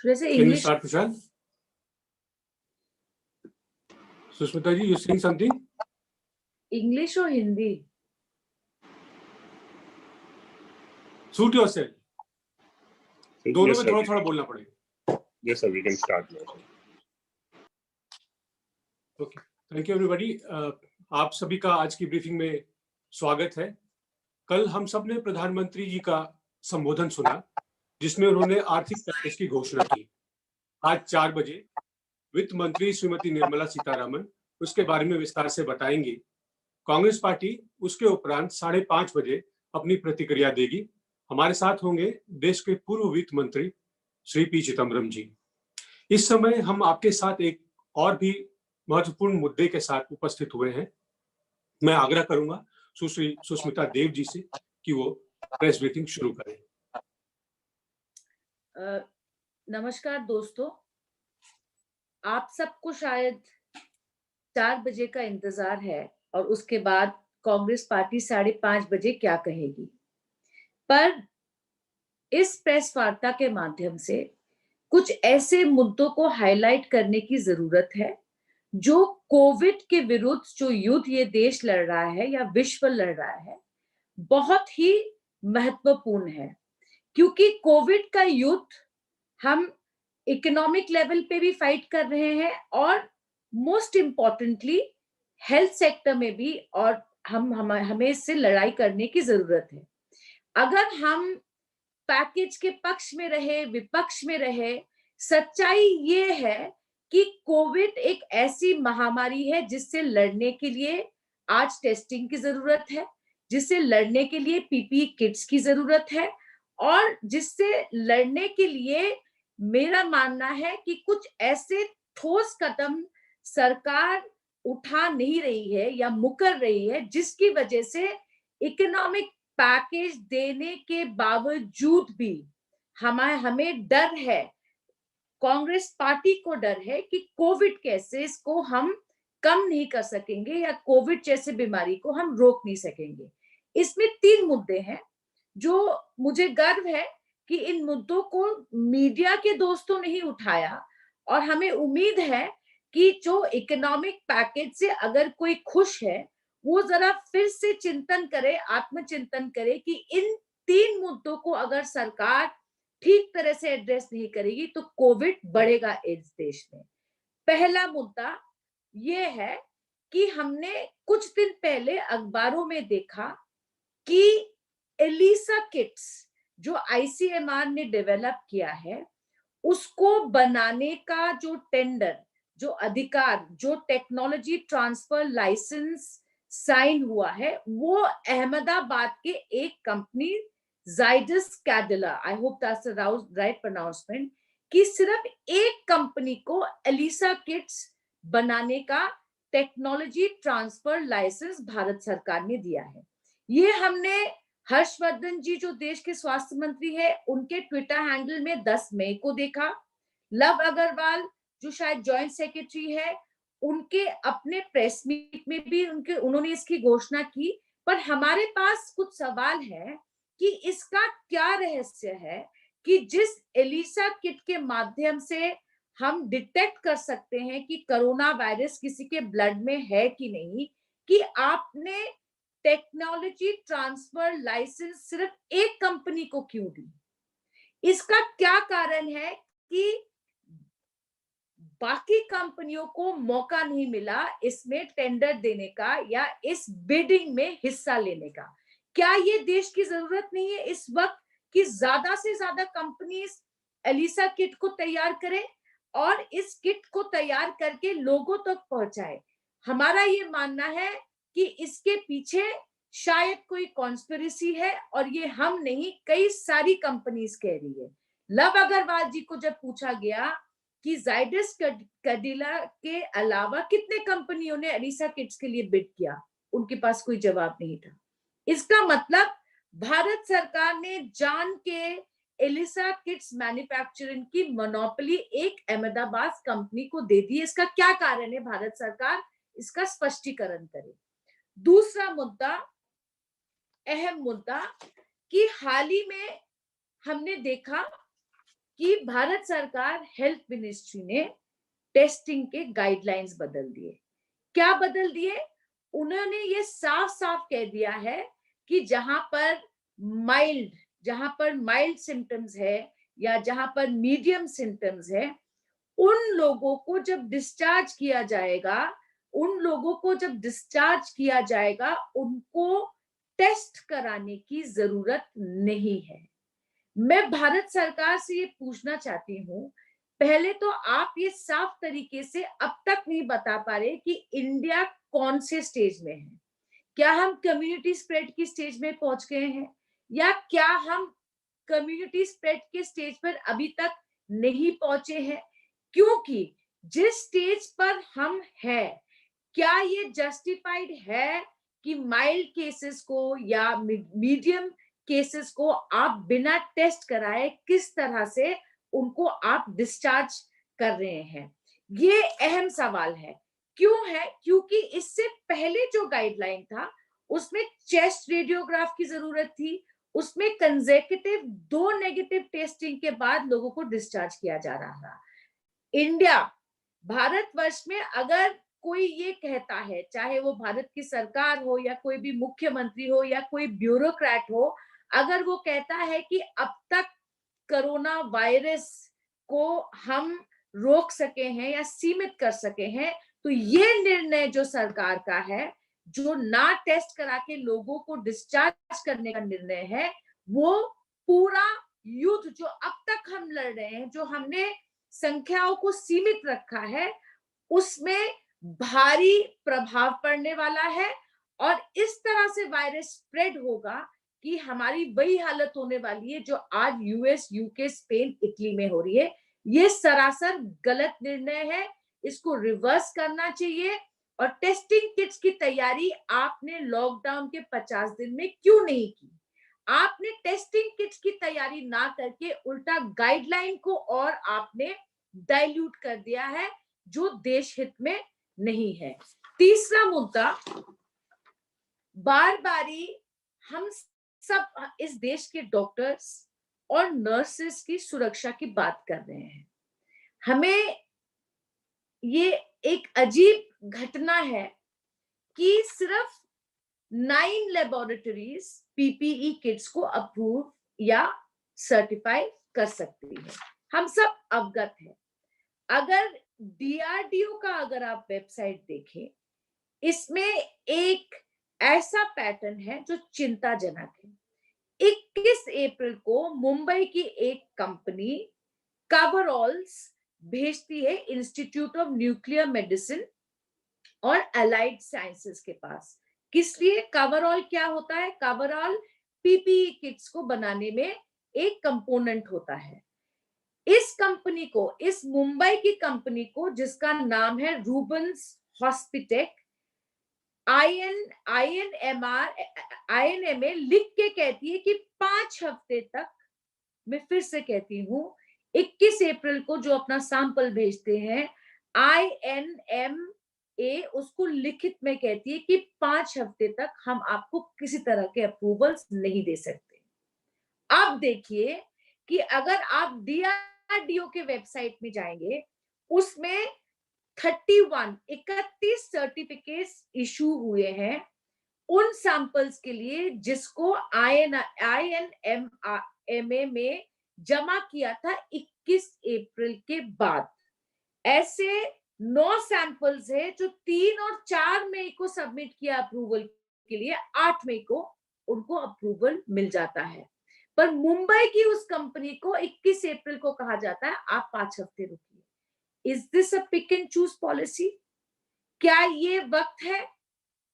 Should I say Can you English? start, Vishal? Susmita ji, you saying something? English or Hindi? Suit yourself. दोनों में थोड़ा थोड़ा बोलना पड़ेगा. Yes, sir. We can start now. Okay. Thank you, everybody. आप सभी का आज की ब्रीफिंग में स्वागत है. कल हम सब ने प्रधानमंत्री जी का संबोधन सुना, जिसमें उन्होंने आर्थिक पैकेज की घोषणा की. आज 4 बजे वित्त मंत्री श्रीमती निर्मला सीतारमण उसके बारे में विस्तार से बताएंगी. कांग्रेस पार्टी उसके उपरांत 5:30 बजे अपनी प्रतिक्रिया देगी. हमारे साथ होंगे देश के पूर्व वित्त मंत्री श्री पी चिदम्बरम जी. इस समय हम आपके साथ एक और भी महत्वपूर्ण मुद्दे के साथ उपस्थित हुए हैं. मैं आग्रह करूंगा सुश्री सुष्मिता देव जी से कि वो प्रेस ब्रीफिंग शुरू करें. नमस्कार दोस्तों, आप सबको शायद 4 बजे का इंतजार है और उसके बाद कांग्रेस पार्टी 5:30 बजे क्या कहेगी. पर इस प्रेस वार्ता के माध्यम से कुछ ऐसे मुद्दों को हाईलाइट करने की जरूरत है जो कोविड के विरुद्ध जो युद्ध ये देश लड़ रहा है या विश्व लड़ रहा है, बहुत ही महत्वपूर्ण है. क्योंकि कोविड का युद्ध हम इकोनॉमिक लेवल पे भी फाइट कर रहे हैं और मोस्ट इम्पोर्टेंटली हेल्थ सेक्टर में भी, और हमें इससे लड़ाई करने की जरूरत है. अगर हम पैकेज के पक्ष में रहे, विपक्ष में रहे, सच्चाई ये है कि कोविड एक ऐसी महामारी है जिससे लड़ने के लिए आज टेस्टिंग की जरूरत है, जिससे लड़ने के लिए पीपीई किट्स की जरूरत है, और जिससे लड़ने के लिए मेरा मानना है कि कुछ ऐसे ठोस कदम सरकार उठा नहीं रही है या मुकर रही है जिसकी वजह से इकोनॉमिक पैकेज देने के बावजूद भी हमें डर है, कांग्रेस पार्टी को डर है कि कोविड केसेस को हम कम नहीं कर सकेंगे या कोविड जैसे बीमारी को हम रोक नहीं सकेंगे. इसमें 3 मुद्दे हैं जो मुझे गर्व है कि इन मुद्दों को मीडिया के दोस्तों ने ही उठाया, और हमें उम्मीद है कि जो इकोनॉमिक पैकेज से अगर कोई खुश है वो जरा फिर से चिंतन करे, आत्मचिंतन करे कि इन 3 मुद्दों को अगर सरकार ठीक तरह से एड्रेस नहीं करेगी तो कोविड बढ़ेगा इस देश में. पहला मुद्दा ये है कि हमने कुछ दिन पहले अखबारों में देखा कि एलिसा किट्स जो आईसीएमआर ने डेवलप किया है, उसको बनाने का जो टेंडर, जो अधिकार, जो टेक्नोलॉजी ट्रांसफर लाइसेंस साइन हुआ है, वो अहमदाबाद के एक company Zydus Cadila, I hope that's the right pronouncement, कि सिर्फ एक कंपनी को एलिसा किट्स बनाने का टेक्नोलॉजी ट्रांसफर लाइसेंस भारत सरकार ने दिया है. ये हमने हर्षवर्धन जी जो देश के स्वास्थ्य मंत्री है उनके ट्विटर हैंडल में 10 मई को देखा. लव अग्रवाल जो शायद जॉइंट सेक्रेटरी है, उनके अपने प्रेस मीट में भी उन्होंने इसकी घोषणा की. पर हमारे पास कुछ सवाल है कि इसका क्या रहस्य है कि जिस एलिसा किट के माध्यम से हम डिटेक्ट कर सकते हैं कि कोरोना वायरस किसी के ब्लड में है कि नहीं, कि आपने टेक्नोलॉजी ट्रांसफर लाइसेंस सिर्फ एक कंपनी को क्यों दी? इसका क्या कारण है कि बाकी कंपनियों को मौका नहीं मिला इसमें टेंडर देने का या इस बिडिंग में हिस्सा लेने का? क्या ये देश की जरूरत नहीं है इस वक्त कि ज्यादा से ज्यादा कंपनीज एलिसा किट को तैयार करें और इस किट को तैयार करके लोगों तक पहुंचाए? हमारा ये मानना है कि इसके पीछे शायद कोई कॉन्स्पिरेसी है, और ये हम नहीं, कई सारी कंपनीज कह रही है. लव अग्रवाल जी को जब पूछा गया कि जाइडस कैडिला के अलावा कितने कंपनियों ने एलिसा किट्स के लिए बिड किया, उनके पास कोई जवाब नहीं था. इसका मतलब भारत सरकार ने जान के एलिसा किट्स मैन्युफैक्चरिंग की मोनोपोली एक अहमदाबाद कंपनी को दे दी. इसका क्या कारण है? भारत सरकार इसका स्पष्टीकरण करे. दूसरा मुद्दा, अहम मुद्दा, कि हाल ही में हमने देखा कि भारत सरकार हेल्थ मिनिस्ट्री ने टेस्टिंग के गाइडलाइंस बदल दिए। क्या बदल दिए? उन्होंने ये साफ साफ कह दिया है कि जहां पर माइल्ड सिम्टम्स है या जहां पर मीडियम सिम्टम्स है, उन लोगों को जब डिस्चार्ज किया जाएगा उनको टेस्ट कराने की जरूरत नहीं है। मैं भारत सरकार से ये पूछना चाहती हूँ, पहले तो आप ये साफ तरीके से अब तक नहीं बता पा रहे कि इंडिया कौन से स्टेज में है। क्या हम कम्युनिटी स्प्रेड की स्टेज में पहुंच गए हैं, या क्या हम कम्युनिटी स्प्रेड के स्टेज पर अभी तक नहीं पहुंचे हैं? क्योंकि जिस स्टेज पर हम हैं, क्या ये जस्टिफाइड है कि माइल्ड केसेस को या मीडियम केसेस को आप बिना टेस्ट कराए किस तरह से उनको आप डिस्चार्ज कर रहे हैं? ये अहम सवाल है। क्यों है? क्योंकि इससे पहले जो गाइडलाइन था उसमें चेस्ट रेडियोग्राफ की जरूरत थी, उसमें कंसेक्यूटिव 2 नेगेटिव टेस्टिंग के बाद लोगों को डिस्चार्ज किया जा रहा था। इंडिया, भारतवर्ष में अगर कोई ये कहता है, चाहे वो भारत की सरकार हो या कोई भी मुख्यमंत्री हो या कोई ब्यूरोक्रेट हो, अगर वो कहता है कि अब तक कोरोना वायरस को हम रोक सके हैं या सीमित कर सके हैं, तो ये निर्णय जो सरकार का है, जो ना टेस्ट करा के लोगों को डिस्चार्ज करने का निर्णय है, वो पूरा युद्ध जो अब तक हम लड़ रहे हैं, जो हमने संख्याओं को सीमित रखा है, उसमें भारी प्रभाव पड़ने वाला है। और इस तरह से वायरस स्प्रेड होगा कि हमारी वही हालत होने वाली है जो आज यूएस, यूके, स्पेन, इटली में हो रही है। ये सरासर गलत निर्णय है, इसको रिवर्स करना चाहिए। और टेस्टिंग किट्स की तैयारी आपने लॉकडाउन के 50 दिन में क्यों नहीं की? आपने टेस्टिंग किट्स की तैयारी ना करके उल्टा गाइडलाइन को और आपने डाइल्यूट कर दिया है, जो देश हित में नहीं है। तीसरा मुद्दा, बार बारी हम सब इस देश के डॉक्टर्स और नर्सेस की सुरक्षा की बात कर रहे हैं। हमें ये एक अजीब घटना है कि सिर्फ 9 लेबोरेटरीज पीपीई किट्स को अप्रूव या सर्टिफाई कर सकती है। हम सब अवगत हैं। अगर डीआरडीओ का अगर आप वेबसाइट देखें, इसमें एक ऐसा पैटर्न है जो चिंताजनक है। 21 अप्रैल को मुंबई की एक कंपनी कवरऑल्स भेजती है इंस्टीट्यूट ऑफ न्यूक्लियर मेडिसिन और अलाइड साइंसेस के पास। किस लिए? कवरऑल क्या होता है? कवरऑल पीपीई किट्स को बनाने में एक कंपोनेंट होता है। इस कंपनी को, इस मुंबई की कंपनी को, जिसका नाम है रूबन्स हॉस्पिटेक, आईएनएमए लिख के कहती है कि 5 हफ्ते तक, मैं फिर से कहती हूं, 21 अप्रैल को जो अपना सैंपल भेजते हैं, आईएनएमए उसको लिखित में कहती है कि 5 हफ्ते तक हम आपको किसी तरह के अप्रूवल्स नहीं दे सकते। अब देखिए कि अगर आप डीआरडीओ के वेबसाइट में जाएंगे, उसमें 31 सर्टिफिकेट्स इशू हुए हैं उन सैंपल्स के लिए जिसको आईएनएमए में जमा किया था 21 अप्रैल के बाद। ऐसे 9 सैंपल्स है जो 3 और 4 मई को सबमिट किया अप्रूवल के लिए, 8 मई को उनको अप्रूवल मिल जाता है। पर मुंबई की उस कंपनी को 21 अप्रैल को कहा जाता है आप 5 हफ्ते रुकिए। Is this a pick and choose policy? क्या ये वक्त है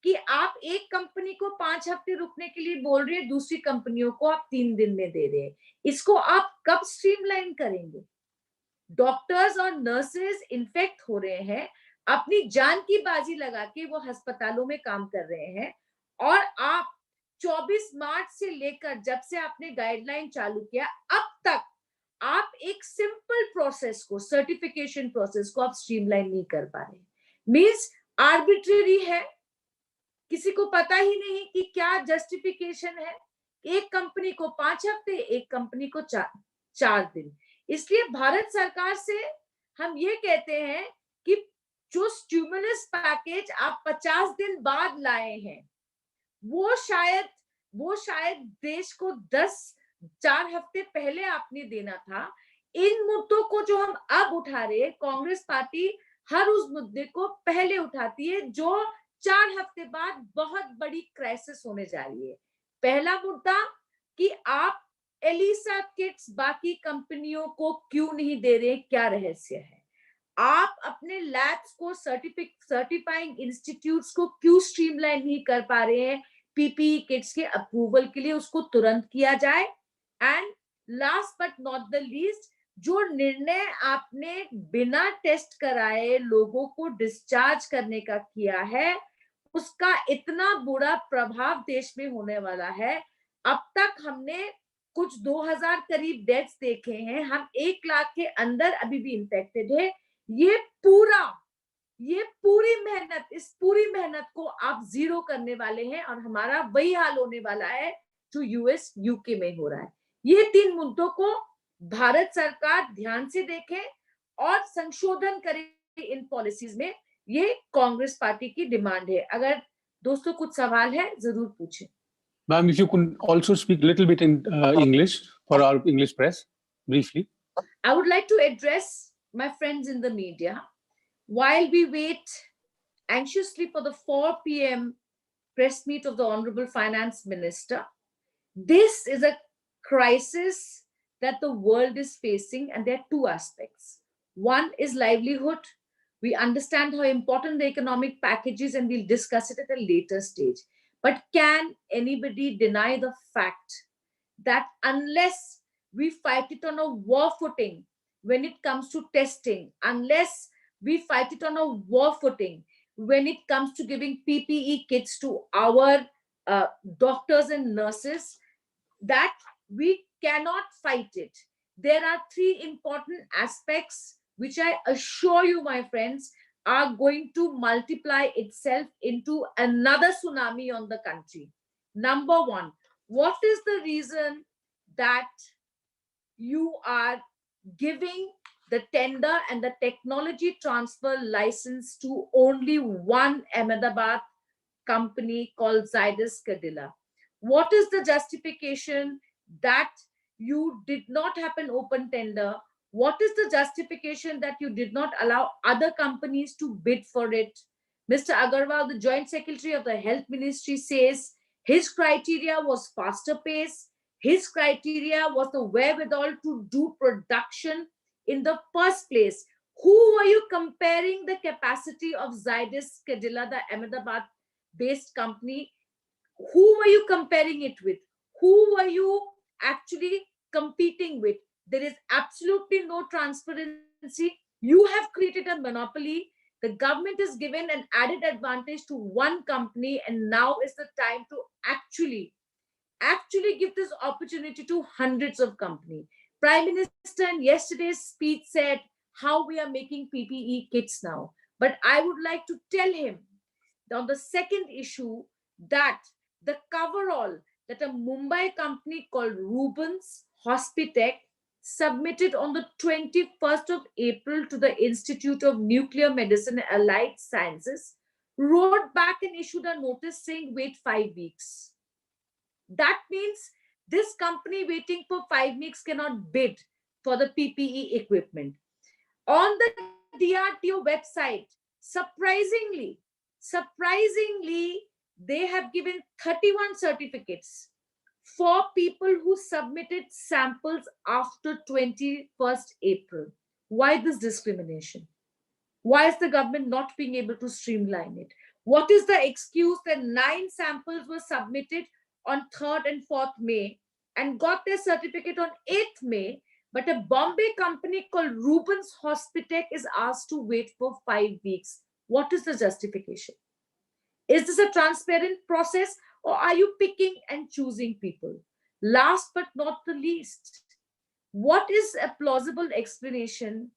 कि आप एक कंपनी को 5 हफ्ते रुकने के लिए बोल रहे हैं, दूसरी कंपनियों को आप 3 दिन में दे रहे हैं? इसको आप कब स्ट्रीमलाइन करेंगे? डॉक्टर्स और नर्सेस इन्फेक्ट हो रहे हैं, अपनी जान की बाजी लगा के वो अस्पतालों में काम कर रहे हैं, और आप 24 मार्च से लेकर जब से आपने गाइडलाइन चालू किया अब तक आप एक सिंपल प्रोसेस को, सर्टिफिकेशन प्रोसेस को आप स्ट्रीमलाइन नहीं कर पा रहे। मींस आर्बिट्रेरी है, किसी को पता ही नहीं कि क्या जस्टिफिकेशन है। एक कंपनी को 5 हफ्ते, एक कंपनी को 4 दिन। इसलिए भारत सरकार से हम ये कहते हैं कि जो स्टिमुलस पैकेज आप 50 दिन बाद लाए हैं, वो शायद देश को 4 हफ्ते पहले आपने देना था। इन मुद्दों को जो हम अब उठा रहे हैं, कांग्रेस पार्टी हर उस मुद्दे को पहले उठाती है जो 4 हफ्ते बाद बहुत बड़ी क्राइसिस होने जा रही है। पहला मुद्दा कि आप एलिसा किट्स बाकी कंपनियों को क्यों नहीं दे रहे, क्या रहस्य है? आप अपने लैब्स को सर्टिफाइंग इंस्टीट्यूट्स को क्यों स्ट्रीमलाइन नहीं कर पा रहे हैं पीपीई किट्स के अप्रूवल के लिए? उसको तुरंत किया जाए। And last but not the least, जो निर्णय आपने बिना टेस्ट कराए लोगों को डिस्चार्ज करने का किया है, उसका इतना बुरा प्रभाव देश में होने वाला है। अब तक हमने कुछ 2000 करीब डेथ्स देखे हैं, हम 1 लाख के अंदर अभी भी इन्फेक्टेड है। ये इस पूरी मेहनत को आप जीरो करने वाले हैं और हमारा वही हाल होने वाला है जो यूएस यूके में हो रहा है। ये 3 मुद्दों को भारत सरकार ध्यान से देखे और संशोधन करे इन पॉलिसीज में। ये कांग्रेस पार्टी की डिमांड है। अगर दोस्तों कुछ सवाल है जरूर पूछें। Ma'am, if you could also speak a little bit in English for our English press, briefly. I would like to address my friends in the media. While we wait anxiously for the 4 p.m. press meet of the Honorable Finance Minister, this is a crisis that the world is facing, and there are 2 aspects. One is livelihood. We understand how important the economic package is, and we'll discuss it at a later stage. But can anybody deny the fact that unless we fight it on a war footing when it comes to testing, unless we fight it on a war footing when it comes to giving PPE kits to our doctors and nurses, that we cannot fight it? There are 3 important aspects which I assure you, my friends, are going to multiply itself into another tsunami on the country. Number 1, what is the reason that you are giving the tender and the technology transfer license to only one Ahmedabad company called Zydus Cadila? What is the justification that you did not have an open tender? What is the justification that you did not allow other companies to bid for it? Mr. Agarwal, the Joint Secretary of the Health Ministry, says his criteria was faster pace. His criteria was the wherewithal to do production in the first place. Who were you comparing the capacity of Zydus Cadila, the Ahmedabad-based company? Who were you comparing it with? Who were you actually competing with? There is absolutely no transparency. You have created a monopoly. The government is given an added advantage to one company, and now is the time to actually give this opportunity to hundreds of companies. Prime Minister in yesterday's speech said how we are making PPE kits now. But I would like to tell him on the second issue that the coverall that a Mumbai company called Rubens Hospitech submitted on the 21st of April to the Institute of Nuclear Medicine and Allied Sciences wrote back and issued a notice saying wait 5 weeks. That means this company waiting for 5 weeks cannot bid for the PPE equipment. On the DRDO website, surprisingly, they have given 31 certificates for people who submitted samples after 21st April. Why this discrimination? Why is the government not being able to streamline it? What is the excuse that 9 samples were submitted on 3rd and 4th May and got their certificate on 8th May, but a Bombay company called Rubens Hospitech is asked to wait for 5 weeks? What is the justification? Is this a transparent process, or are you picking and choosing people? Last but not the least, what is a plausible explanation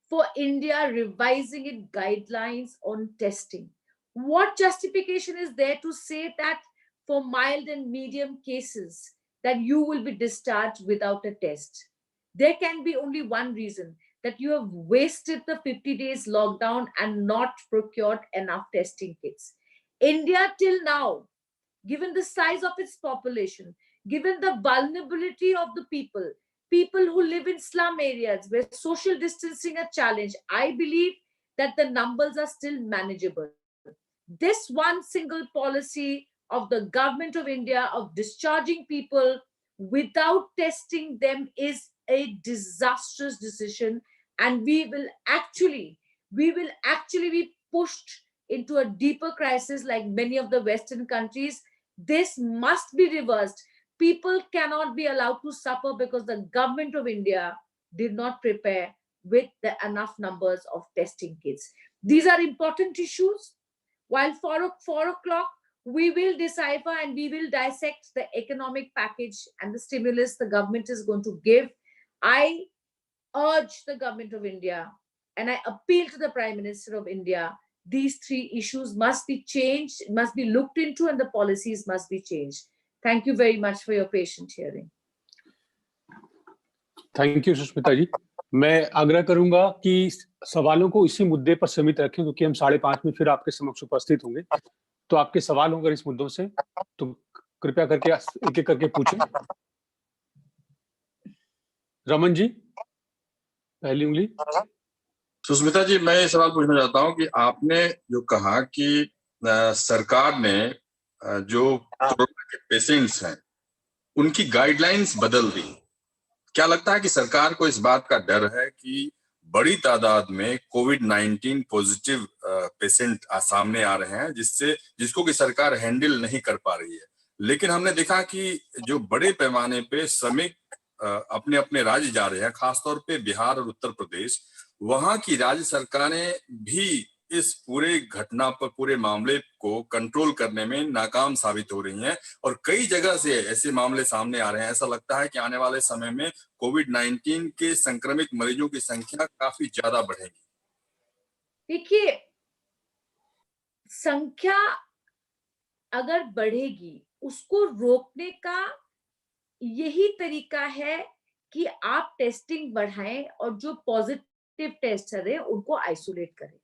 for India revising its guidelines on testing? What justification is there to say that for mild and medium cases that you will be discharged without a test? there can be only one reason, that you have wasted the 50 days lockdown and not procured enough testing kits. India till now, given the size of its population, given the vulnerability of the people who live in slum areas where social distancing a challenge, I believe that the numbers are still manageable. This one single policy of the government of India of discharging people without testing them is a disastrous decision, and we will actually be pushed into a deeper crisis like many of the Western countries. This must be reversed. People cannot be allowed to suffer because the government of India did not prepare with the enough numbers of testing kits. These are important issues. While 4 o'clock, we will decipher and we will dissect the economic package and the stimulus the government is going to give. I urge the government of India and I appeal to the Prime Minister of India, these three issues must be changed, must be looked into, and the policies must be changed. Thank you very much for your patient hearing. Thank you Sushmita ji. मैं आग्रह करूंगा कि सवालों को इसी मुद्दे पर सीमित रखें, क्योंकि हम 5:30 में फिर आपके समक्ष उपस्थित होंगे। तो आपके सवाल होंगे इस मुद्दों से, तो कृपया करके एक एक करके पूछें। रमन जी, पहली उंगली। सुष्मिता जी, मैं ये सवाल पूछना चाहता हूं कि आपने जो कहा कि सरकार ने जो कोरोना के पेशेंट्स हैं उनकी गाइडलाइंस बदल दी। क्या लगता है कि सरकार को इस बात का डर है कि बड़ी तादाद में कोविड-19 पॉजिटिव पेशेंट सामने आ रहे हैं, जिसको कि सरकार हैंडल नहीं कर पा रही है। लेकिन हमने देखा कि जो बड़े पैमाने पे श्रमिक अपने अपने राज्य जा रहे हैं, खासतौर पे बिहार और उत्तर प्रदेश, वहां की राज्य सरकारें भी इस पूरे घटना पर, पूरे मामले को कंट्रोल करने में नाकाम साबित हो रही हैं और कई जगह से ऐसे मामले सामने आ रहे हैं। ऐसा लगता है कि आने वाले समय में कोविड-19 के संक्रमित मरीजों की संख्या काफी ज्यादा बढ़ेगी। देखिए, संख्या अगर बढ़ेगी, उसको रोकने का यही तरीका है कि आप टेस्टिंग बढ़ाएं और जो पॉजिटिव टेस्टर है उनको आइसोलेट करें।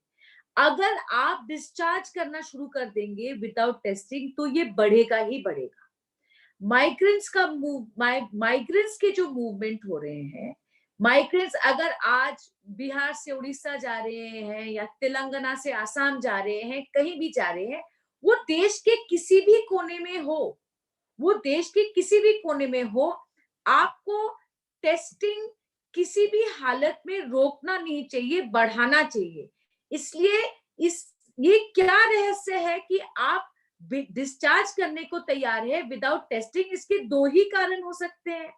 अगर आप डिस्चार्ज करना शुरू कर देंगे विदाउट टेस्टिंग, तो ये बढ़ेगा ही बढ़ेगा। माइग्रेंट्स के जो मूवमेंट हो रहे हैं, माइग्रेंट्स अगर आज बिहार से उड़ीसा जा रहे हैं या तेलंगाना से आसाम जा रहे हैं, कहीं भी जा रहे हैं, वो देश के किसी भी कोने में हो, आपको टेस्टिंग किसी भी हालत में रोकना नहीं चाहिए, बढ़ाना चाहिए। इसलिए ये क्या रहस्य है कि आप डिस्चार्ज करने को तैयार है विदाउट टेस्टिंग? इसके दो ही कारण हो सकते हैं।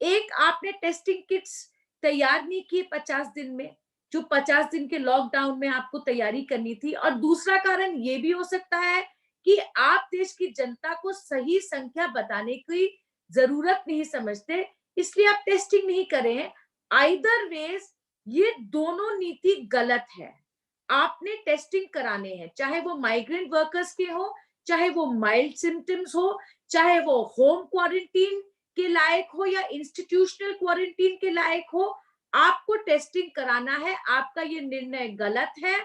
एक, आपने टेस्टिंग किट्स तैयार नहीं की 50 दिन में, जो 50 दिन के लॉकडाउन में आपको तैयारी करनी थी। और दूसरा कारण ये भी हो सकता है कि आप देश की जनता को सही संख्या बताने की जरूरत नहीं समझते, इसलिए आप टेस्टिंग नहीं कर रहे हैं। आइदर वेज ये दोनों नीति गलत है। आपने टेस्टिंग कराने हैं, चाहे वो माइग्रेंट वर्कर्स के हो, चाहे वो माइल्ड सिम्टम्स हो, चाहे वो होम क्वारंटीन के लायक हो या इंस्टीट्यूशनल क्वारंटीन के लायक हो, आपको टेस्टिंग कराना है। आपका ये निर्णय गलत है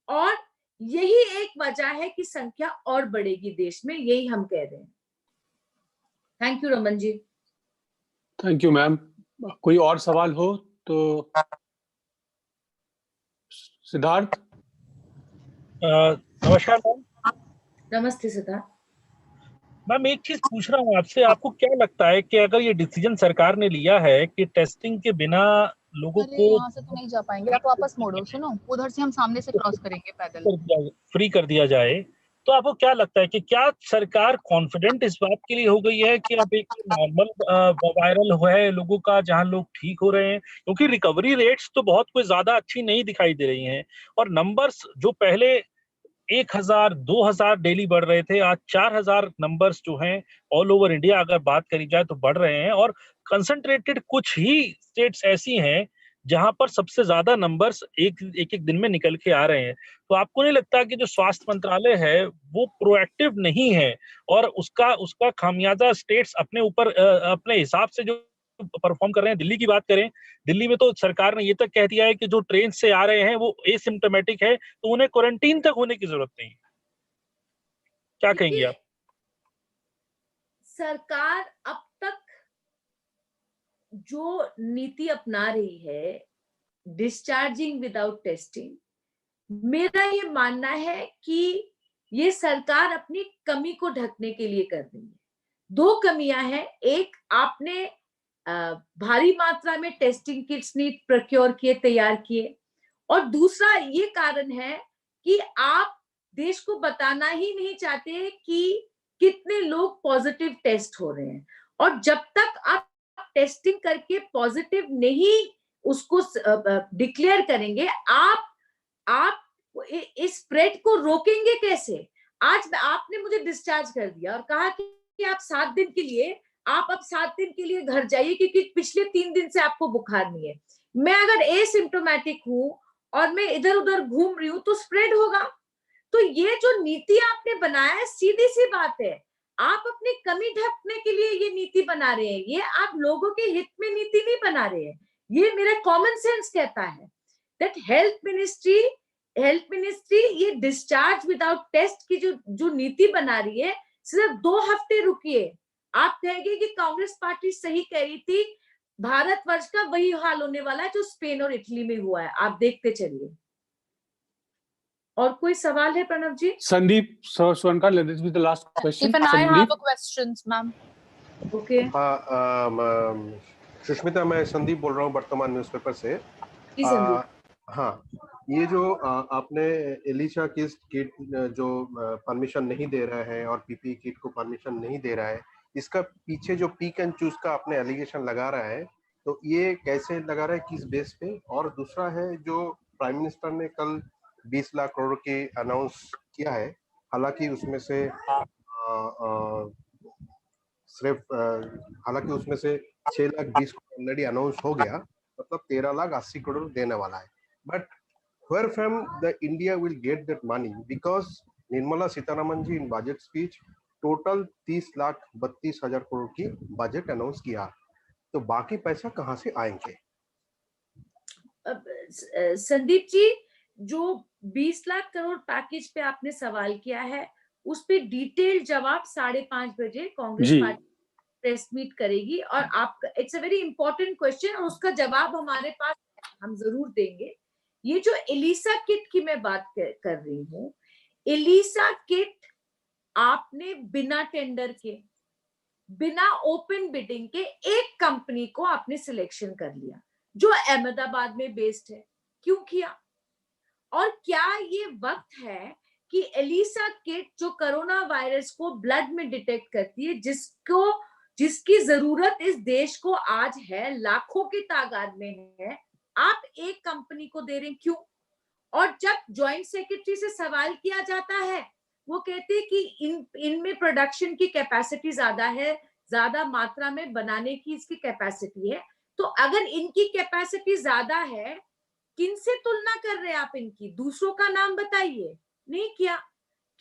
और यही एक वजह है कि संख्या और बढ़ेगी देश में, यही हम कह रहे हैं। Thank you Raman ji. Thank you ma'am. कोई और सवाल हो तो सिद्धार्थ। नमस्कार मैम। नमस्ते सिद्धार्थ। मैम, एक चीज पूछ रहा हूँ आपसे, आपको क्या लगता है कि अगर ये डिसीजन सरकार ने लिया है कि टेस्टिंग के बिना लोगों को यहाँ से तो नहीं जा पाएंगे, आप वापस मोड़ो, सुनो, उधर से हम सामने से क्रॉस करेंगे पैदल, फ्री कर दिया जाए, तो आपको क्या लगता है कि क्या सरकार कॉन्फिडेंट इस बात के लिए हो गई है कि अब एक नॉर्मल वायरल है लोगों का, जहां लोग ठीक हो रहे हैं? क्योंकि रिकवरी रेट्स तो बहुत कोई ज्यादा अच्छी नहीं दिखाई दे रही हैं और नंबर्स जो पहले 1000 2000 डेली बढ़ रहे थे, आज 4000 नंबर्स जो हैं ऑल ओवर इंडिया अगर बात करी जाए तो बढ़ रहे हैं और कंसंट्रेटेड कुछ ही स्टेट्स ऐसी हैं जहां पर सबसे ज्यादा नंबर्स एक दिन में निकल के आ रहे हैं। तो आपको नहीं लगता कि जो स्वास्थ्य मंत्रालय है वो प्रोएक्टिव नहीं है और उसका खामियाजा स्टेट्स अपने ऊपर अपने हिसाब से जो परफॉर्म कर रहे हैं। दिल्ली की बात करें, दिल्ली में तो सरकार ने ये तक कह दिया है कि जो ट्रेन से आ रहे हैं वो एसिम्प्टोमेटिक है तो उन्हें क्वारंटीन तक होने की जरूरत नहीं है। क्या कहेंगे आप? सरकार अब तक जो नीति अपना रही है, डिस्चार्जिंग विदाउट टेस्टिंग, मेरा ये मानना है कि ये सरकार अपनी कमी को ढकने के लिए कर रही है। दो कमियां हैं, एक आपने भारी मात्रा में टेस्टिंग किट्स नहीं प्रोक्योर किए, तैयार किए, और दूसरा ये कारण है कि आप देश को बताना ही नहीं चाहते कि कितने लोग पॉजिटिव टेस्ट हो रहे हैं, और जब तक आप टेस्टिंग करके पॉजिटिव नहीं उसको डिक्लेयर करेंगे, आप इस स्प्रेड को रोकेंगे कैसे? आज आपने मुझे डिस्चार्ज कर दिया और कहा कि आप 7 दिन के लिए, आप अब 7 दिन के लिए घर जाइए क्योंकि पिछले 3 दिन से आपको बुखार नहीं है। मैं अगर एसिम्प्टोमेटिक हूं और मैं इधर उधर घूम रही हूं तो स्प्रेड होगा। तो ये जो नीति आपने बनाया है, सीधी सी बात है, आप अपनी कमी ढकने के लिए ये नीति बना रहे हैं। ये आप लोगों के हित में नीति नहीं बना रहे हैं। ये मेरा कॉमन सेंस कहता है दैट हेल्थ मिनिस्ट्री ये डिस्चार्ज विदाउट टेस्ट की जो नीति बना रही है, सिर्फ 2 हफ्ते रुकिए, आप कहेंगे कि कांग्रेस पार्टी सही कह रही थी। भारतवर्ष का वही हाल होने वाला है जो स्पेन और इटली में हुआ है, आप देखते चलिए। और कोई सवाल है प्रणव जी? संदीप स्वर्णकार, let this be the last question. Even I have a questions, ma'am. Okay, Sushmita, मैं संदीप बोल रहा हूँ वर्तमान न्यूज़पेपर से। हाँ, ये जो आपने एलिसा किट जो परमिशन नहीं दे रहा है और पीपीई किट को परमिशन नहीं दे रहा है, इसका पीछे जो पिक एंड चूज का आपने एलिगेशन लगा रहा है, तो ये कैसे लगा रहा है, किस बेस पे? और दूसरा है जो प्राइम मिनिस्टर ने कल 20 लाख करोड़ की अनाउंस किया है, हालांकि उसमें से हालांकि उसमें से 6 लाख 20 करोड़ ऑलरेडी अनाउंस हो गया, मतलब 13 लाख 80 करोड़ देने वाला है। But where from the India will get that money? Because Nirmala Sitharaman ji in budget speech total 30 lakh 32 हजार करोड़ की बजट अनाउंस किया, तो बाकी पैसा कहां से आएंगे? संदीप जी, जो 20 लाख करोड़ पैकेज पे आपने सवाल किया है, उस पे डिटेल जवाब 5:30 बजे कांग्रेस पार्टी प्रेस मीट करेगी, और आपका it's a very important question, और उसका जवाब हमारे पास हम जरूर देंगे। ये जो एलिसा किट की मैं बात कर रही हूँ, एलिसा किट आपने बिना टेंडर के, बिना ओपन बिडिंग के एक कंपनी को आपने सिलेक्शन कर लिया जो अहमदाबाद में बेस्ड है। क्यों किया? और क्या ये वक्त है कि एलिसा किट जो कोरोना वायरस को ब्लड में डिटेक्ट करती है, जिसकी जरूरत इस देश को आज है, लाखों की तादाद में है, आप एक कंपनी को दे रहे हैं? क्यों? और जब ज्वाइंट सेक्रेटरी से सवाल किया जाता है, वो कहते हैं कि इनमें प्रोडक्शन की कैपेसिटी ज्यादा है, ज्यादा मात्रा में बनाने की इसकी कैपेसिटी है। तो अगर इनकी कैपेसिटी ज्यादा है, किनसे तुलना कर रहे हैं आप इनकी? दूसरों का नाम बताइए। नहीं किया,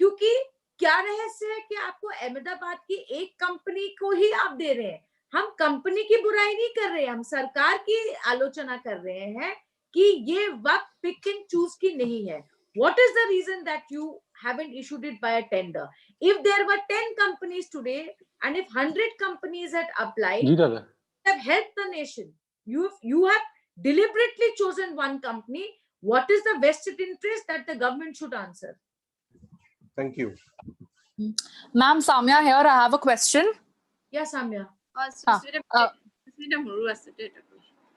क्योंकि क्या रहस्य है कि आपको अहमदाबाद की एक कंपनी को ही आप दे रहे हैं? हम कंपनी की बुराई नहीं कर रहे, हम सरकार की आलोचना कर रहे हैं कि ये वक्त पिक एंड चूज की नहीं है। What is the reason that you haven't issued it by a tender? If there were 10 companies today and if 100 companies had applied, have helped the nation. You have deliberately chosen one company. What is the vested interest that the government should answer? Thank you. Ma'am, Samya here. I have a question. Yeah, Samya.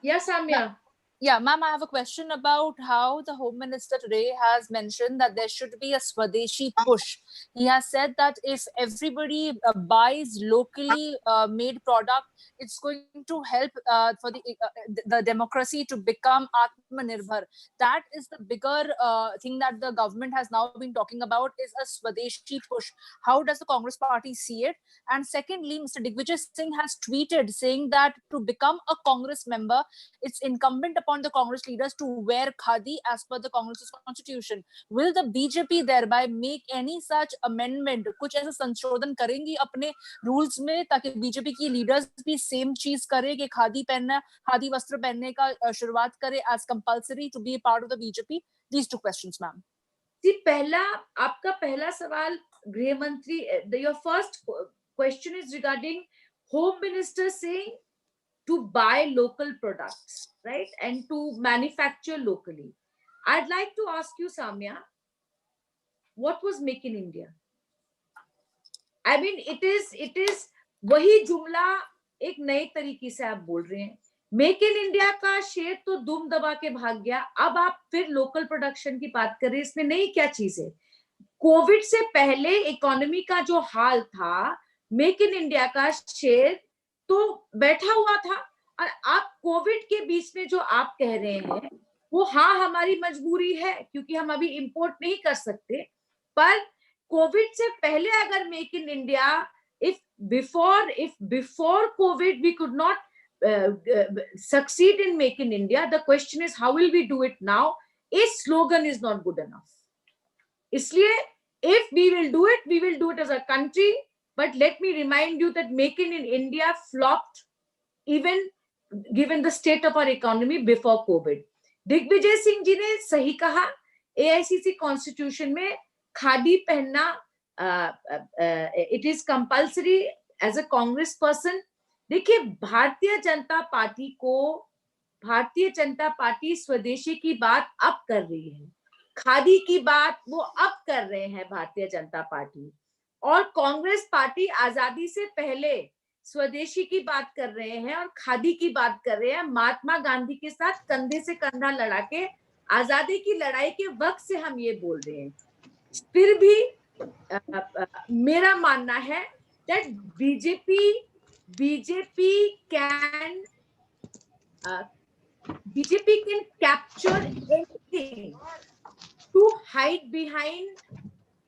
Yeah, Samya. Yeah, ma'am, I have a question about how the Home Minister today has mentioned that there should be a Swadeshi push. He has said that if everybody buys locally made product, it's going to help for the democracy to become Atmanirbhar. That is the bigger thing that the government has now been talking about, is a Swadeshi push. How does the Congress party see it? And secondly, Mr. Digvijay Singh has tweeted saying that to become a Congress member, it's incumbent upon the Congress leaders to wear khadi as per the Congress's constitution. Will the BJP thereby make any such amendment? कुछ ऐसा संशोधन करेंगी अपने rules में ताकि BJP की leaders भी same चीज करे कि खादी पहनना, खादी वस्त्र पहनने का शुरुआत करे as compulsory to be a part of the BJP? These two questions, ma'am. जी, आपका पहला सवाल गृह मंत्री, your first question is regarding Home Minister saying to buy local products, right, and to manufacture locally. I'd like to ask you, Samya, what was Make in India? I mean, it is वही जुमला एक नए तरीके से आप बोल रहे हैं. मेक इन इंडिया का शेर तो दुम दबा के भाग गया, अब आप फिर लोकल प्रोडक्शन की बात कर रहे हैं. इसमें नई क्या चीज है? कोविड से पहले इकोनॉमी का जो हाल था, मेक इन इंडिया का शेर तो बैठा हुआ था, और आप कोविड के बीच में जो आप कह रहे हैं वो हाँ हमारी मजबूरी है क्योंकि हम अभी इंपोर्ट नहीं कर सकते, पर कोविड से पहले अगर make in India, if before COVID we could not succeed in Make in India, the question is how will we do it now? A slogan is not good enough. इसलिए if we will do it as a country, but let me remind you that Make in India flopped even given the state of our economy before COVID. Digvijaya Singh ji ने सही कहा, AICC constitution में खादी पहनना it is compulsory as a Congress person. देखिए, Bharatiya Janata party स्वदेशी की बात अब कर रही है, खादी की बात वो अब कर रहे हैं भारतीय जनता पार्टी, और कांग्रेस पार्टी आजादी से पहले स्वदेशी की बात कर रहे हैं और खादी की बात कर रहे हैं. महात्मा गांधी के साथ कंधे से कंधा लड़ा के आजादी की लड़ाई के वक्त से हम ये बोल रहे हैं. फिर भी मेरा मानना है that BJP can capture anything to hide behind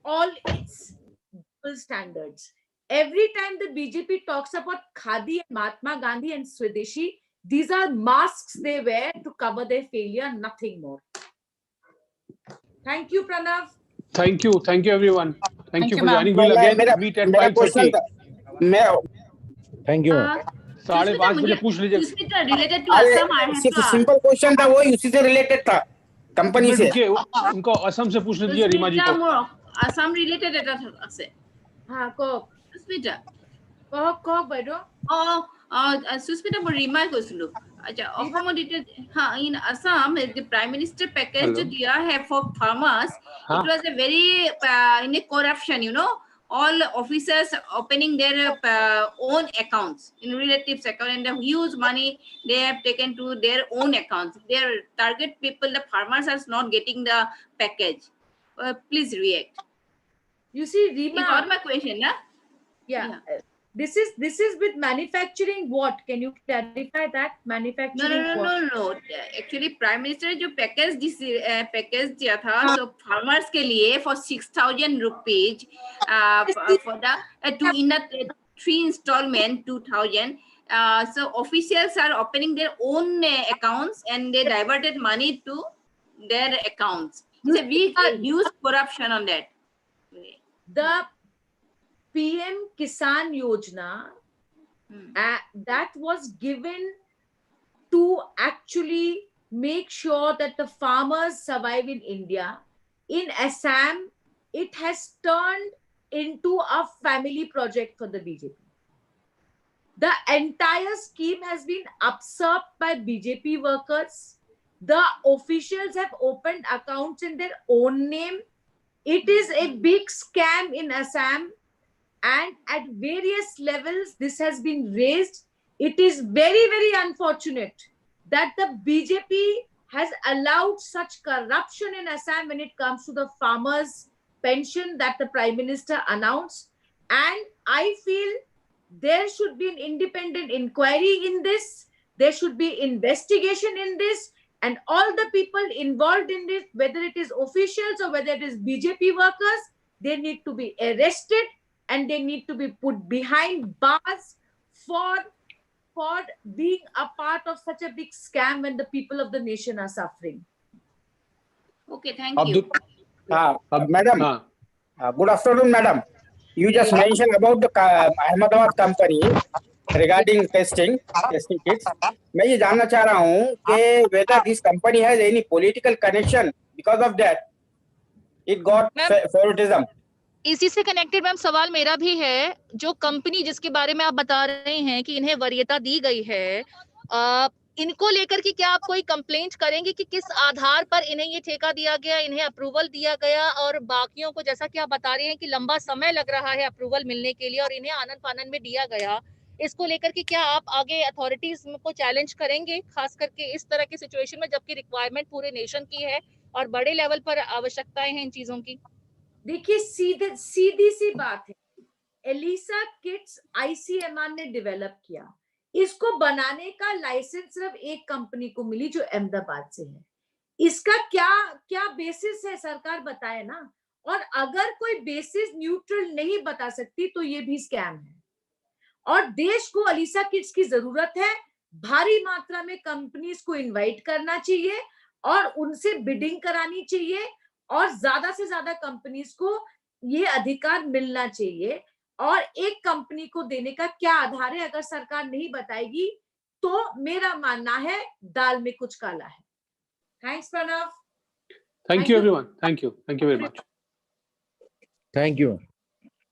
all its double standards. Every time the BJP talks about Khadi, Mahatma Gandhi and Swadeshi, these are masks they wear to cover their failure, nothing more. Thank you, Pranav. Thank you everyone. Thank you for joining. We'll again meet at 5:30. Thank you. 5:30 बजे पूछ लीजिए. Related to Assam आया था. Simple question था, वो उसी से related था, कंपनी से. उनको असम से पूछ लीजिए, रीमा जी को. असम रिलेटेड এটা আছে. हाँ, को সুস্মিতা বাইদেউ. সুস্মিতা মই ৰিমাই কৈছিলো. अच्छा, অসমত हाँ, in Assam the prime minister package जो दिया है for farmers, it was a very in a corruption, you know, all officers opening their own accounts in relatives account, and the huge money they have taken to their own accounts. Their target people, the farmers, are not getting the package. Please react. You see, Reema, you got my question, na? Yeah. This is with manufacturing what? Can you clarify that? Manufacturing No. Actually, Prime Minister जो package दिया था, so farmers के लिए for 6,000 rupees for the in a 3 installment 2,000. So officials are opening their own accounts and they diverted money to their accounts. It's a big huge corruption on that. The PM Kisan Yojana that was given to actually make sure that the farmers survive in India. In Assam, it has turned into a family project for the BJP. The entire scheme has been usurped by BJP workers. The officials have opened accounts in their own name. It is a big scam in Assam. And at various levels, this has been raised. It is very, very unfortunate that the BJP has allowed such corruption in Assam when it comes to the farmers' pension that the Prime Minister announced. And I feel there should be an independent inquiry in this. There should be investigation in this. And all the people involved in this, whether it is officials or whether it is BJP workers, they need to be arrested. And they need to be put behind bars for afford being a part of such a big scam when the people of the nation are suffering? Okay, thank you. Madam, good afternoon, madam. You just mentioned about the Ahmedabad company regarding testing kits. मैं ये जानना चाह रहा हूँ कि whether this company has any political connection because of that it got favoritism. इसी से connected ma'am सवाल मेरा भी है, जो कंपनी जिसके बारे में आप बता रहे हैं कि इन्हें वरीयता दी गई है, इनको लेकर के क्या आप कोई कंप्लेंट करेंगे कि किस आधार पर इन्हें ये ठेका दिया गया, इन्हें अप्रूवल दिया गया, और बाकियों को जैसा कि आप बता रहे हैं कि लंबा समय लग रहा है अप्रूवल मिलने के लिए और इन्हें आनन फानन में दिया गया, इसको लेकर के क्या आप आगे अथॉरिटीज को चैलेंज करेंगे, खास करके इस तरह की सिचुएशन में जबकि रिक्वायरमेंट पूरे नेशन की है और बड़े लेवल पर आवश्यकताएं हैं इन चीजों की? देखिए, सीधी सी बात है, एलिसा किट्स आईसीएमआर ने डेवलप किया, इसको बनाने का लाइसेंस सिर्फ एक कंपनी को मिली जो अहमदाबाद से है। इसका क्या बेसिस है, सरकार बताए ना। और अगर कोई बेसिस न्यूट्रल नहीं बता सकती तो ये भी स्कैम है। और देश को एलिसा किट्स की जरूरत है, भारी मात्रा में कंपनीज को इनवाइट करना चाहिए और उनसे बिडिंग करानी चाहिए और ज्यादा से ज्यादा कंपनीज को ये अधिकार मिलना चाहिए। और एक कंपनी को देने का क्या आधार है, अगर सरकार नहीं बताएगी तो मेरा मानना है दाल में कुछ काला है। Thanks Pranav. Thank you everyone, thank you very much. Thank you.